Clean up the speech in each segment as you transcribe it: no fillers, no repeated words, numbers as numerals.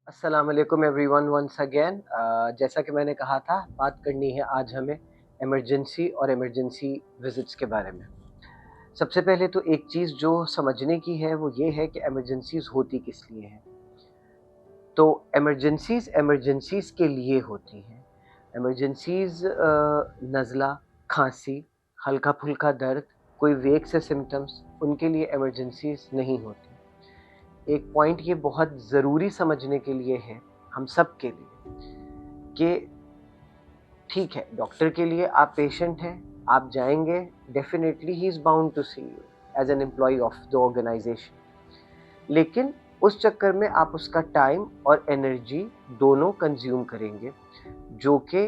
अस्सलाम वालेकुम everyone once again. जैसा कि मैंने कहा था, बात करनी है आज हमें इमरजेंसी और इमरजेंसी विजिट्स के बारे में। सबसे पहले तो एक चीज़ जो समझने की है वो ये है कि इमरजेंसीज़ होती किस लिए हैं। तो इमरजेंसीज़ इमरजेंसीज़ के लिए होती हैं। इमरजेंसीज़ नज़ला, खाँसी, हल्का-फुल्का दर्द, कोई वेग से सिम्पटम्स, उनके लिए इमरजेंसीज़ नहीं होती। एक पॉइंट ये बहुत ज़रूरी समझने के लिए है, हम सब के लिए, कि ठीक है, डॉक्टर के लिए आप पेशेंट हैं, आप जाएँगे, definitely he is bound to see you as an employee of the organisation. लेकिन उस चक्कर में आप उसका टाइम और एनर्जी दोनों कंज़्यूम करेंगे, जो कि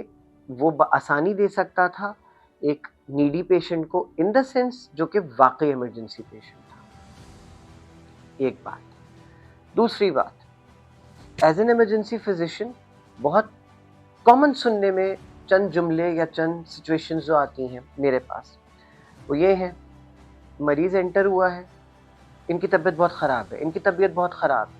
वो आसानी दे सकता था एक नीडी पेशेंट को, इन द सेंस जो कि वाक़ई इमरजेंसी पेशेंट था। एक बात। दूसरी बात, एज़ एन इमरजेंसी फ़िज़िशियन बहुत कॉमन सुनने में चंद जुमले या चंद सिचुएशंस जो आती हैं मेरे पास, वो ये हैं, मरीज़ एंटर हुआ है, इनकी तबीयत बहुत ख़राब है, इनकी तबीयत बहुत ख़राब है।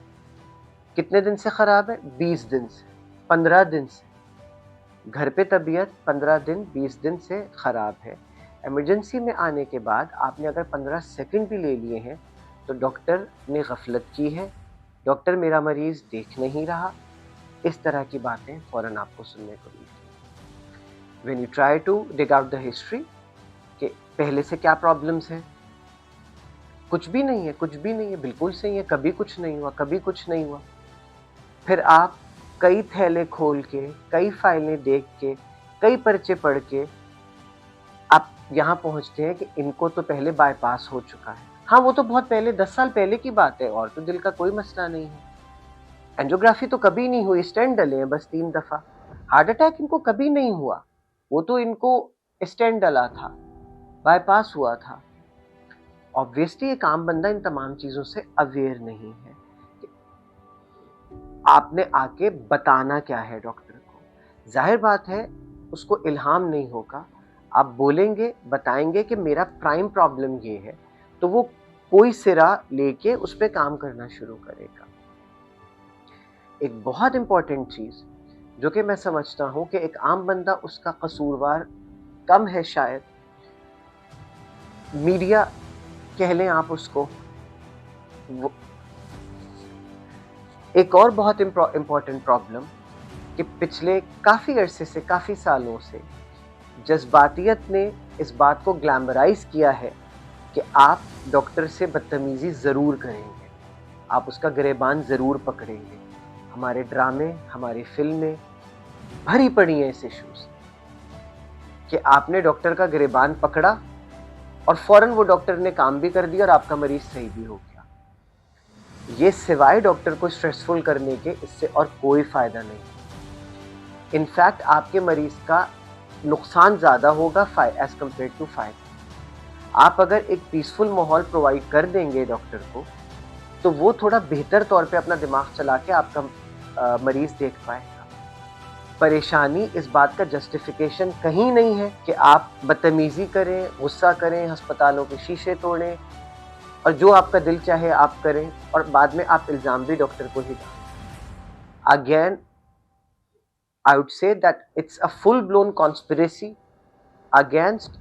कितने दिन से ख़राब है? 20 दिन से, 15 दिन से। घर पे तबीयत 15 दिन, 20 दिन से ख़राब है। इमरजेंसी में आने के बाद आपने अगर 15 सेकंड भी ले लिए हैं, तो डॉक्टर ने गफ़लत की है, डॉक्टर मेरा मरीज़ देख नहीं रहा, इस तरह की बातें फ़ौरन आपको सुनने को मिलती हैं। When you try to dig out the history कि पहले से क्या प्रॉब्लम्स हैं, कुछ भी नहीं है, कुछ भी नहीं है, बिल्कुल सही है, कभी कुछ नहीं हुआ, कभी कुछ नहीं हुआ। फिर आप कई थैले खोल के, कई फाइलें देख के, कई पर्चे पढ़ के आप यहाँ पहुँचते हैं कि इनको तो पहले बायपास हो चुका है। हाँ, वो तो बहुत पहले 10 साल पहले की बात है और तो दिल का कोई मसला नहीं है। एंजियोग्राफी तो कभी नहीं हुई, स्टेंट डले हैं बस 3 दफ़ा। हार्ट अटैक इनको कभी नहीं हुआ, वो तो इनको स्टेंट डला था, बायपास हुआ था। ऑब्वियसली एक आम बंदा इन तमाम चीज़ों से अवेयर नहीं है। आपने आके बताना क्या है डॉक्टर को? ज़ाहिर बात है उसको इल्हाम नहीं होगा। आप बोलेंगे, बताएँगे कि मेरा प्राइम प्रॉब्लम ये है, तो वो कोई सिरा लेके उस पे काम करना शुरू करेगा। एक बहुत इम्पोर्टेंट चीज़ जो कि मैं समझता हूँ कि एक आम बंदा उसका कसूरवार कम है शायद, मीडिया कह लें आप उसको, वो एक और बहुत इम्पोर्टेंट प्रॉब्लम कि पिछले काफ़ी अरसे से, काफ़ी सालों से जज़्बातियत ने इस बात को ग्लैमराइज़ किया है कि आप डॉक्टर से बदतमीज़ी ज़रूर करेंगे, आप उसका गिरेबान ज़रूर पकड़ेंगे। हमारे ड्रामे, हमारी फ़िल्में भरी पड़ी हैं इस इश्यू से कि आपने डॉक्टर का गिरेबान पकड़ा और फ़ौरन वो डॉक्टर ने काम भी कर दिया और आपका मरीज़ सही भी हो गया। ये सिवाय डॉक्टर को स्ट्रेसफुल करने के इससे और कोई फ़ायदा नहीं। इनफैक्ट आपके मरीज़ का नुकसान ज़्यादा होगा एज़ कम्पेयर टू फ़ायदा। आप अगर एक पीसफुल माहौल प्रोवाइड कर देंगे डॉक्टर को, तो वो थोड़ा बेहतर तौर पे अपना दिमाग चला के आपका मरीज़ देख पाएगा। परेशानी इस बात का जस्टिफिकेशन कहीं नहीं है कि आप बदतमीज़ी करें, गुस्सा करें, अस्पतालों के शीशे तोड़ें और जो आपका दिल चाहे आप करें और बाद में आप इल्ज़ाम भी डॉक्टर को ही डालें। Again I would say that it's a full-blown conspiracy against.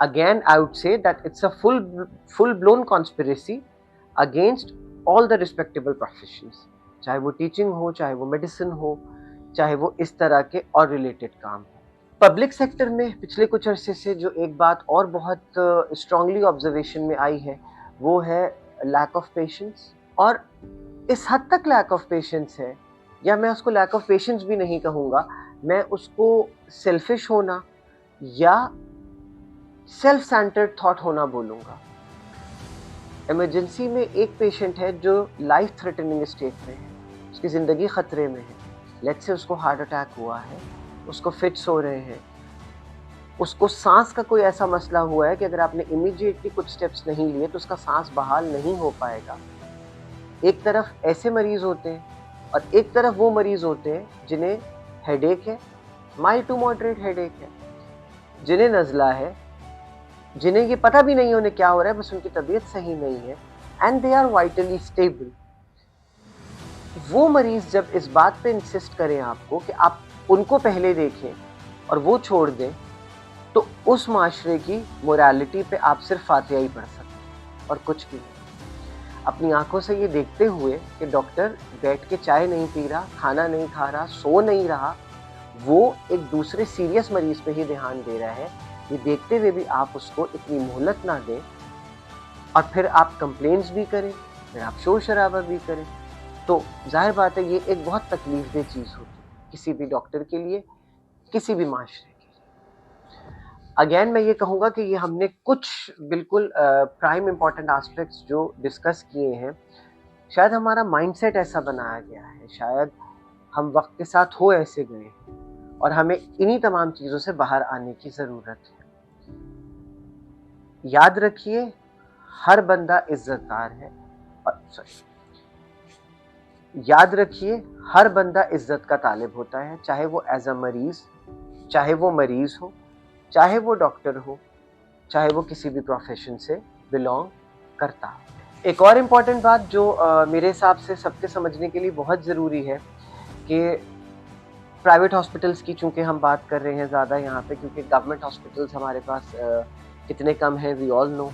Again, I would say that it's a full-blown conspiracy against all the respectable professions. चाहे वो टीचिंग हो, चाहे वो मेडिसिन हो, चाहे वो इस तरह के और रिलेटेड काम हो। पब्लिक सेक्टर में पिछले कुछ अरसे से जो एक बात और बहुत स्ट्रांगली ऑब्जर्वेशन में आई है, वो है लैक ऑफ पेशेंस। और इस हद तक लैक ऑफ पेशेंस है, या मैं उसको लैक ऑफ पेशेंस भी नहीं कहूँगा, मैं उसको सेल्फिश होना या सेल्फ सेंटर्ड थॉट होना बोलूँगा। इमरजेंसी में एक पेशेंट है जो लाइफ थ्रेटनिंग स्टेट में है, उसकी ज़िंदगी ख़तरे में है। लेट्स से उसको हार्ट अटैक हुआ है, उसको फिट्स हो रहे हैं, उसको सांस का कोई ऐसा मसला हुआ है कि अगर आपने इमीडिएटली कुछ स्टेप्स नहीं लिए तो उसका सांस बहाल नहीं हो पाएगा। एक तरफ ऐसे मरीज़ होते हैं और एक तरफ वो मरीज़ होते हैं जिन्हें हेडेक है, माइल्ड टू मॉडरेट हेडेक है, जिन्हें नज़ला है, जिन्हें ये पता भी नहीं है उन्हें क्या हो रहा है, बस उनकी तबीयत सही नहीं है, and they are vitally stable. वो मरीज़ जब इस बात पे इंसिस्ट करें आपको कि आप उनको पहले देखें और वो छोड़ दें, तो उस माशरे की मोरालिटी पे आप सिर्फ़ फ़ातिहा ही पढ़ सकते हैं और कुछ भी नहीं। अपनी आँखों से ये देखते हुए कि डॉक्टर बैठ के चाय नहीं पी रहा, खाना नहीं खा रहा, सो नहीं रहा, वो एक दूसरे सीरियस मरीज़ पे ही ध्यान दे रहा है, ये देखते हुए भी आप उसको इतनी मोहलत ना दें और फिर आप कंप्लेंट्स भी करें, फिर आप शोर-शराबा भी करें, तो ज़ाहिर बात है ये एक बहुत तकलीफ़देह चीज़ होगी, किसी भी डॉक्टर के लिए, किसी भी माशरे के लिए। अगेन मैं ये कहूँगा कि ये हमने कुछ बिल्कुल प्राइम इम्पोर्टेंट एस्पेक्ट्स जो डिस्कस किए हैं, शायद हमारा माइंडसेट ऐसा बनाया गया है, शायद हम वक़्त के साथ हो ऐसे गए हैं और हमें इन्हीं तमाम चीज़ों से बाहर आने की ज़रूरत है। याद रखिए, हर बंदा इज़्ज़तदार है याद रखिए, हर बंदा इज़्ज़त का तालिब होता है, चाहे वो एज़ अ मरीज़, चाहे वो मरीज़ हो, चाहे वो डॉक्टर हो, चाहे वो किसी भी प्रोफ़ेशन से बिलॉन्ग करता हो। एक और इम्पॉर्टेंट बात जो मेरे हिसाब से सबके समझने के लिए बहुत ज़रूरी है कि प्राइवेट हॉस्पिटल्स की चूँकि हम बात कर रहे हैं ज़्यादा यहाँ पे, क्योंकि गवर्नमेंट हॉस्पिटल्स हमारे पास कितने कम हैं वी ऑल नो,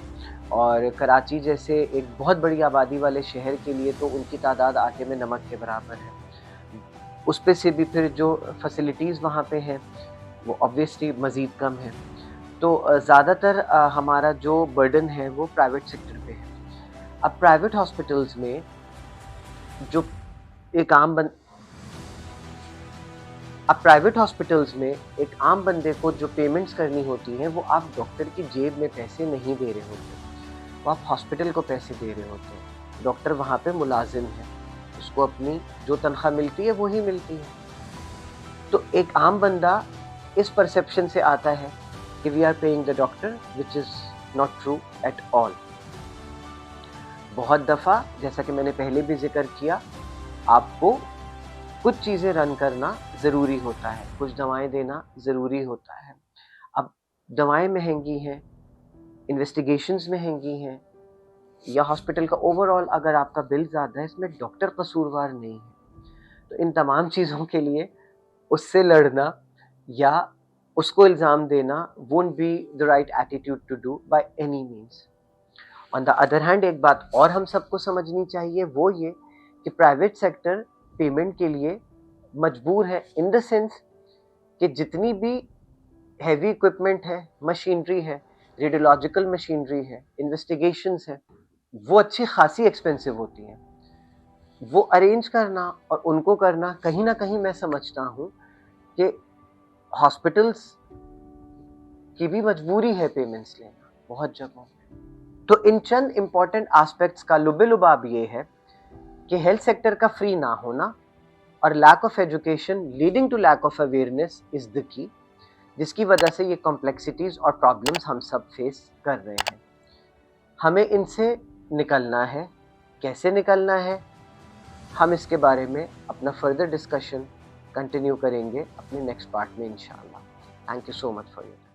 और कराची जैसे एक बहुत बड़ी आबादी वाले शहर के लिए तो उनकी तादाद आटे में नमक के बराबर है। उस पे से भी फिर जो फैसिलिटीज़ वहाँ पे हैं वो ऑब्वियसली मज़ीद कम है। तो ज़्यादातर हमारा जो बर्डन है वो प्राइवेट सेक्टर पे है। अब प्राइवेट हॉस्पिटल्स में जो एक आम बन अब प्राइवेट हॉस्पिटल्स में एक आम बंदे को जो पेमेंट्स करनी होती हैं वो आप डॉक्टर की जेब में पैसे नहीं दे रहे होते, वो आप हॉस्पिटल को पैसे दे रहे होते हैं। डॉक्टर वहाँ पे मुलाजिम है, उसको अपनी जो तनख्वाह मिलती है वो ही मिलती है। तो एक आम बंदा इस परसेप्शन से आता है कि we are paying the doctor, which is not true at all. बहुत दफ़ा जैसा कि मैंने पहले भी ज़िक्र किया, आपको कुछ चीज़ें रन करना ज़रूरी होता है, कुछ दवाएँ देना ज़रूरी होता है। अब दवाएँ महँगी हैं, इन्वेस्टिगेशंस महँगी हैं, या हॉस्पिटल का ओवरऑल अगर आपका बिल ज़्यादा है, इसमें डॉक्टर कसूरवार नहीं है। तो इन तमाम चीज़ों के लिए उससे लड़ना या उसको इल्ज़ाम देना won't be the right attitude to do by any means. On the other hand एक बात और हम सबको समझनी चाहिए, वो ये कि प्राइवेट सेक्टर पेमेंट के लिए मजबूर है इन द सेंस कि जितनी भी हैवी इक्विपमेंट है, मशीनरी है, रेडियोलॉजिकल मशीनरी है, इन्वेस्टिगेशंस है, वो अच्छी खासी एक्सपेंसिव होती हैं। वो अरेंज करना और उनको करना कहीं न कहीं मैं समझता हूँ कि हॉस्पिटल्स की भी मजबूरी है पेमेंट्स लेना बहुत जगहों पे। तो इन चंद इम्पोर्टेंट एस्पेक्ट्स का लुबे-लुबाब ये है कि हेल्थ सेक्टर का फ्री ना होना और lack of education leading to lack of awareness is the key, जिसकी वजह से ये कॉम्प्लेक्सिटीज़ और प्रॉब्लम्स हम सब फेस कर रहे हैं। हमें इनसे निकलना है, कैसे निकलना है, हम इसके बारे में अपना फर्दर डिस्कशन कंटिन्यू करेंगे अपने नेक्स्ट पार्ट में इंशाअल्लाह। Thank you so much for your time.